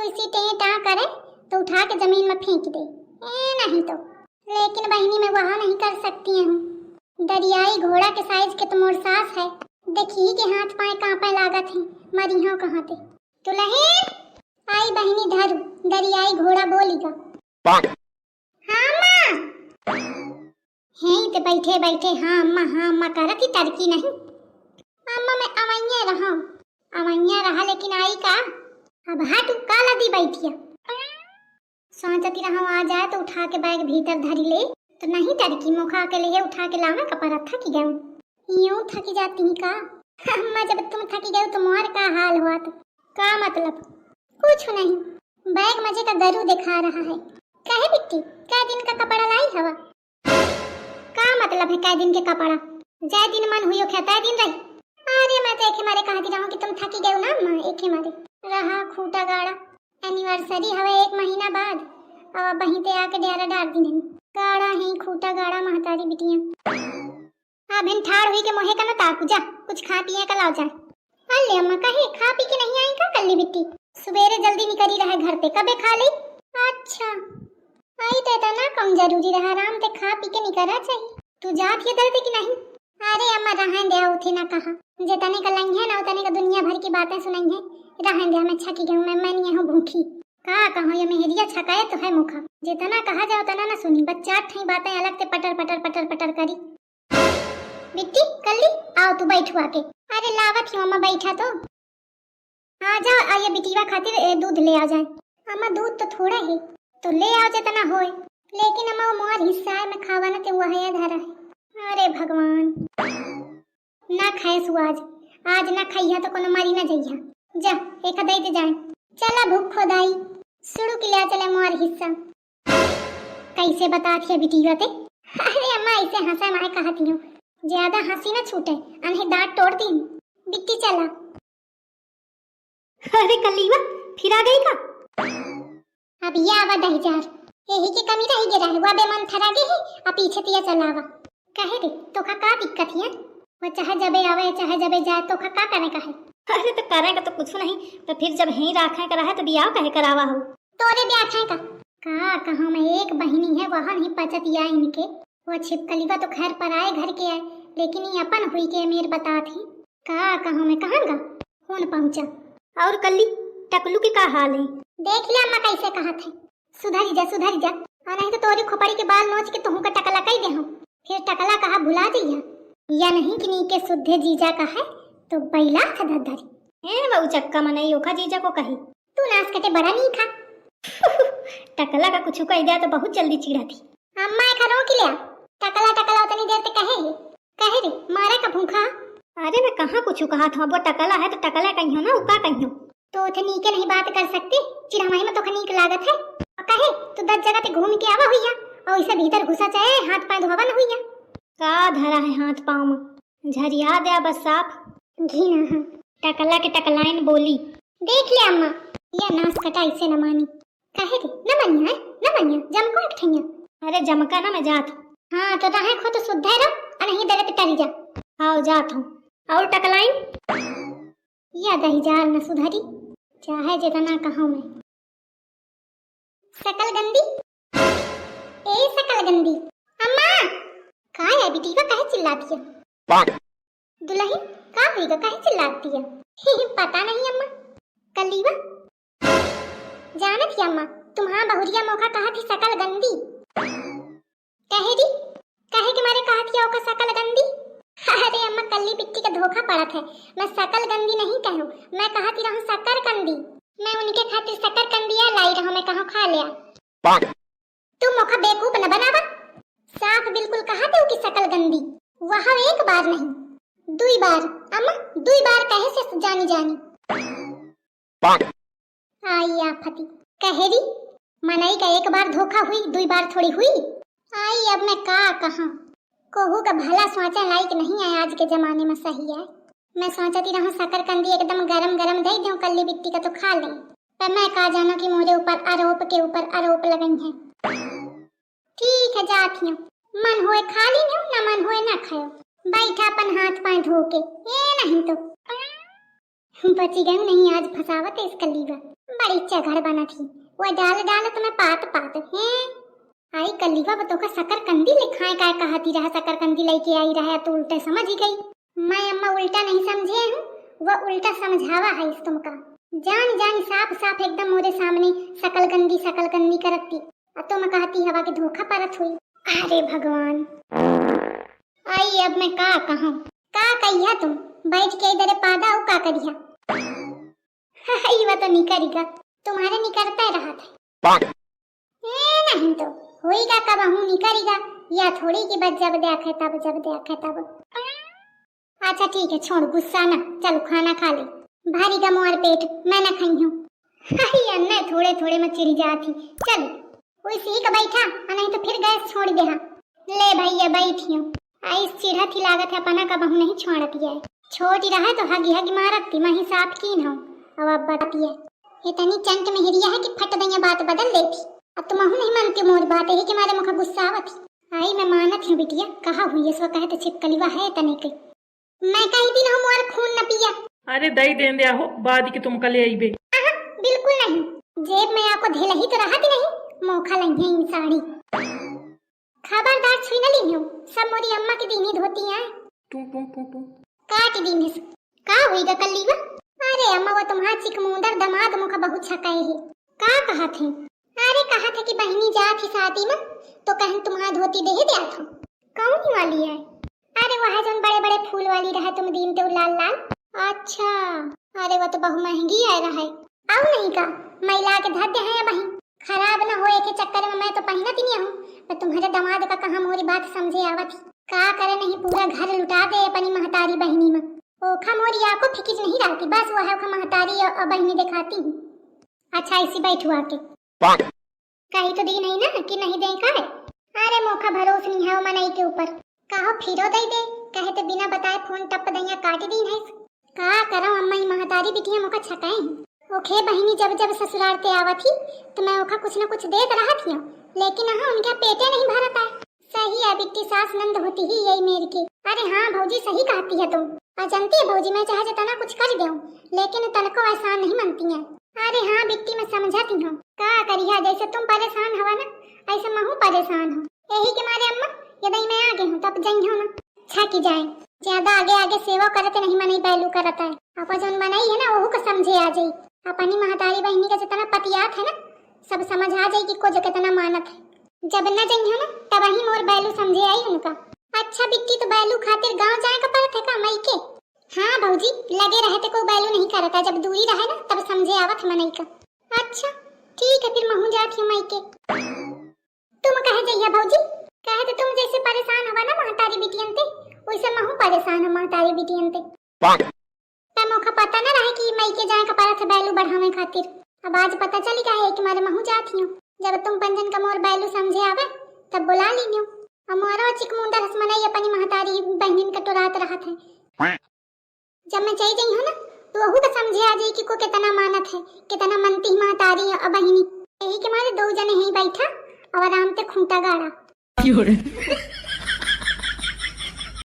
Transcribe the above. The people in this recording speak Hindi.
इसी टें करे तो उठा के जमीन में फेंक दे। नहीं तो लेकिन बहनी मैं वहाँ नहीं कर सकती हूँ। दरियाई घोड़ा के साइज के तो मोर सास है, देखी के हाथ पाए कांपे लागत है, मरी हो कहाँ ते। दुल्हन आई बहनी धरू, दरियाई घोड़ा बोलीगा। हाँ माँ। हैं ते बैठे बैठे हाँ अम्मा करती तरकी नहीं। अम्मा मैं अवैया रहा लेकिन आई का। अब हाथ काला दी बैठिया। सोचती रहा आ जाए तो उठा के बैग भीतर धरी ले तो नहीं तरकी, मुखा के लिए उठा के लावे कपड़ा थकी गई। यूं थकी जाती ही का। अम्मा जब तुम थकी गई तो मोर का हाल हुआ तो का मतलब? कुछ नहीं, बैग मजे का गरू दिखा रहा है। कहे बिट्टी कै दिन का कपड़ा लाई हवा? का मतलब है कै दिन के कपड़ा? जय दिन मन हुई कै दिन रही। अरे मैं तो एके मारे कह दी रहूं कि तुम थकी गए ना अम्मा, एके मारे रहा खूटा गाड़ा। एनिवर्सरी हवे 1 महीना बाद, अब बही ते आके डेरा डाल दी नहीं। गाड़ा है खूटा गाड़ा महतारी बिटिया। अब इन ठाड़ हुई के मोहे का ना ताकू जा, कुछ खा पिए का लाओ जा। अल्ले अम्मा कहे खा पी के नहीं आई का कल्ली बिट्टी? सुबेरे जल्दी निकली रहे घर पे, कबे खा ली? अच्छा आई तो ना कम जरूरी रहा, आराम ते खा पी के निकला चाहिए। तू जात ये दर्द की नहीं? अरे अम्मा रहन दे, उठे ना कहा जे तने का लंघ है ना तने का दुनिया भर की बातें सुनाई है। रहन दे, मैं छकी गई, मैं नहीं हूं भूखी। का कहो ये मेहरिया छकाए तो है मुखा, जितना कहा जाओ तना ना सुनी। बच्चा ठई बातें अलग ते पटर पटर पटर पटर करी। बिट्टी कल्ली आओ तू बैठू आके। अरे लावत ही अम्मा बैठा तो आ जा। आइए बिटिया खातिर दूध ले आ जाए। अम्मा दूध तो थोड़ा है तो ले आओ जितना होए, लेकिन अम्मा वो मोर हिस्सा है, मैं खावा ना ते वह धरा है। अरे भगवान ना खाए सु आज ना खाइया तो कोनो मारी ना जइया। जा एक दई दे जाए। चला भूख खोदाई सुड़ू के लिया चले मोर हिस्सा। कैसे बताती है बिटिया ते? अरे अम्मा ऐसे हंसा मैं कहती हूँ, ज्यादा हंसी ना छूटे अनहे दांत तोड़ती हूँ। बिट्टी चला। अरे कलीवा फिर आ गई का? अब ये आवा दही जार यही की कमी रही गे रहे, वो बेमन थरा गे ही आ पीछे तिया चलावा। कहे रे तो का दिक्कत है? वो चाहे जबे आवे चाहे जबे जाए तो का करे का है? अरे तो करेगा तो कुछ नहीं, तो फिर जब ही राखे का रहा तो बियाह कहे करावा हो। तोरे ब्याह थे का कहा मैं एक बहिनी है वहां नहीं पचत या इनके। वो छिपकलीवा तो खैर पर आए घर के आए, लेकिन ये अपन हुई के मेर बता थी। का कहा मैं कहां गा कौन पहुंचा। और कल्ली टकलू के का हाल है? देख ले अम्मा कैसे कहा थे, सुधर जा और नहीं तो तोरी खोपड़ी के बाल नोच के तुहू का टकला कई दे हम। फिर टकला कहा भुला जइया या नहीं कि नी के शुद्ध जीजा का है तो बैला था धरी। ए बहु चक्का मनई ओखा जीजा को कही तू नास कटे बड़ा नहीं खा। टकला का कुछ कह दिया तो बहुत जल्दी चिढ़ा थी। अम्मा एक रो के लिया टकला उतनी देर तक कहे रे मारे का भूखा। अरे मैं कहां कुछ कहा था, वो टकला है तो टकला कहियो ना उका कहियो तो थे नीके नहीं बात कर सकती। चिढ़ाई में तो खनीक लागत है। कहे तो 10 जगह पे घूम के आवा हुईया और इसे भीतर घुसा चाहे हाथ पांव धोवा न हुईया। का धरा है हाथ पांव में झरिया दे बस साफ घीना। टकला के टकलाइन बोली देख ले अम्मा या नास कटा इसे न मानी। कहे रे न मनिया जमको एक ठैया। अरे जमका ना मैं जात हूं। हां तो रहे खो तो शुद्ध है रो और नहीं दरे तो टरी जा। आओ जात हूं। और टकलाइन या दही जार न सुधरी चाहे जितना कहूं मैं। सकल गंदी ए सकल गंदी अम्मा का है बिटी का कहे चिल्लाती है? दुल्हन का हुई का कहे चिल्लाती है? पता नहीं अम्मा। कलीवा जानत ही अम्मा तुम्हारा बहुरिया मौका कहा थी सकल गंदी। कहे के मारे कहा थी ओका सकल गंदी। अरे अम्मा कल्ली बिट्टी का धोखा पड़ा था, मैं सकल गंदी नहीं कहूं, मैं कहा थी रहूं शक्कर कंदी। मैं उनके खातिर शक्कर कंदिया लाई रहूं, मैं कहूं खा लिया। तू मोखा बेवकूफ न बनावा, साफ बिल्कुल कहा तू कि सकल गंदी। वहां एक बार नहीं 2 बार अम्मा 2 बार कहे से जानी आई आफती। कहे री मनई का एक बार धोखा हुई 2 बार थोड़ी हुई। आई अब मैं का कहां कोहू का भला सोचा लायक नहीं है आज के जमाने में। सही है मैं सोचती रहूं शक्कर कंदी एकदम गरम गरम दे दूं कल्ली बिट्टी का तो खा ले, पर मैं का जानो कि मोरे ऊपर आरोप के ऊपर आरोप लगई है। ठीक है जाती हूं, मन होए खा ली न मन होए ना खाओ, बैठा अपन हाथ पांव धो के। ये नहीं तो बची गई नहीं आज फसावत है इस कलीवा। बड़ी चघड़ बना थी वो डाल डाल तुम्हें पात पात हैं। आई कलीवा बतो का शकरकंदी लिखाए काय कहती रहा शकरकंदी लेके आई रहा तो उल्टे समझ ही गई। मैं अम्मा उल्टा नहीं समझे हूँ, वो उल्टा समझावा है इस तुमका। जान जान साफ साफ एकदम मोरे सामने शकलकंदी करती और तुम कहती हवा के धोखा परत हुई। अरे भगवान, आई अब मैं का कहूँ, का कहिया तुम बैठ के इधर पादा का करिया। वो तो निकरेगा, तुम्हारे निकलता रहा था। नहीं तो होएगा कब हूँ निकरेगा, या थोड़ी की बस जब देखे तब। अच्छा ठीक है छोड़ गुस्सा ना, चल खाना खा ले, भारी का मोर पेट मैं ना खाई हूँ। अन्ना थोड़े थोड़े में चिड़ी जाती, चल वैसे ही का बैठा नहीं तो फिर गैस छोड़ दे। ले भैया बैठी हूँ, आई चिढ़ा थी लागत है अपना का बहू नहीं छोड़ती है, छोटी रहा तो हगी हगी मारती मैं हिसाब की न हूँ। अब बताती है इतनी चंट में हिरिया है कि फट दैया बात बदल देती। अब तुम नहीं मानती मोर बात है कि मारे मुखा गुस्सा आवती। आई मैं मानत हूँ बिटिया, कहा हुई सो कहे तो छिपकलीवा है तने के, मैं कहीं दिन हम मोर खून न पिया। अरे दई दें दिया हो बाद की तुम कल आईबे। बिल्कुल नहीं, जेब में आपको ढेला ही तो रहा थी नहीं, मोखा लंघे इन साड़ी। खबरदार छुई न ली हूँ, सब मोरी अम्मा की दीनी धोती है। टू काट दीन का हुई गा कल्लीवा। अरे अम्मा वो तुम्हारा चिकमुंदर दमाद मुखा बहुत छकाए है। का कहा थे? अरे कहा था कि बहनी जा थी शादी में तो कहीं तुम्हारा धोती दे दिया था। कौन वाली है? अरे वह जो बड़े बड़े फूल वाली रहा तुम दिन तो लाल लाल। अच्छा, अरे वो तो बहुत महंगी है रहा है। आओ नहीं का महिला के धद्य है बहन, खराब न होए के चक्कर में मैं तो पहनत नहीं हूँ, पर तुम्हारे दमाद का कहा मोरी बात समझे आवत। का करे नहीं पूरा घर लुटा दे अपनी महतारी बहनी में। ओखा मोरी आको फिकिज नहीं रहती, बस वह है महतारी और बहनी दिखाती हूँ। अच्छा इसी बैठू आके कहीं तो दी नहीं ना कि नहीं दे का है। अरे मोखा भरोस नहीं है मनई के ऊपर, कहो फिरो दे दे कहे तो बिना बताए फोन टप दैया काट दी है। का करो अम्मा ही महतारी बिटिया मोका छकाए। ओखे बहनी जब जब ससुराल ते आवत थी तो मैं ओखा कुछ न कुछ देत रहा थी, लेकिन हाँ उनका पेटे नहीं भरता है। सही है बिट्टी सास नंद होती ही यही मेरी की। अरे हाँ भौजी सही कहती है तुम, जानती है भौजी मैं चाहे जितना कुछ कर दूं लेकिन तनको एहसान नहीं मानती है। अरे हाँ बिट्टी मैं समझाती हूँ, का करिया जैसे तुम परेशान हवा ना ऐसे मैं हूँ परेशान हूँ। यही के मारे अम्मा यदि मैं आगे हूँ तब जाई हूँ ना छकी जाए, ज्यादा आगे आगे सेवा करते नहीं मनाई पहलू करता है। आपा जो बनाई है ना वहू को समझे आ जाई, अपनी महतारी बहनी का जितना पतियात है ना सब समझ आ जाए कि को जो कितना मानत है। जब न जाई हो ना तब ही मोर बैलू समझे आई उनका। अच्छा बिट्टी तो बैलू खातिर गांव जाए का पड़त है का मई के? हाँ भौजी लगे रहते को बैलू नहीं करता, जब दूरी रहे ना तब समझे आवत मनई का। अच्छा ठीक है फिर महू जाती हूँ मई के। तुम कहे जइया भौजी, कहे तो तुम जैसे परेशान हवा ना महतारी बिटियन ते वैसे महू परेशान है महतारी बिटियन ते। तब मोखा पता न रहे कि मई के जाए का पड़त है बैलू बढ़ावे खातिर, अब आज पता चली का है कि मारे महू जाती हूँ। जब तुम पंजन का मोर बैलू समझे आवे तब बुला लीनियो। हमारा चिकमुंडा रसमलाई अपनी महतारी बहनिन का टोरात रहा था। जब मैं चाहिए जाई हूँ ना तो वहू का समझे आ जाई कि को कितना मानत है, कितना मनती महतारी और बहनी। यही के मारे दो जने ही बैठा और आराम से खूंटा गाड़ा।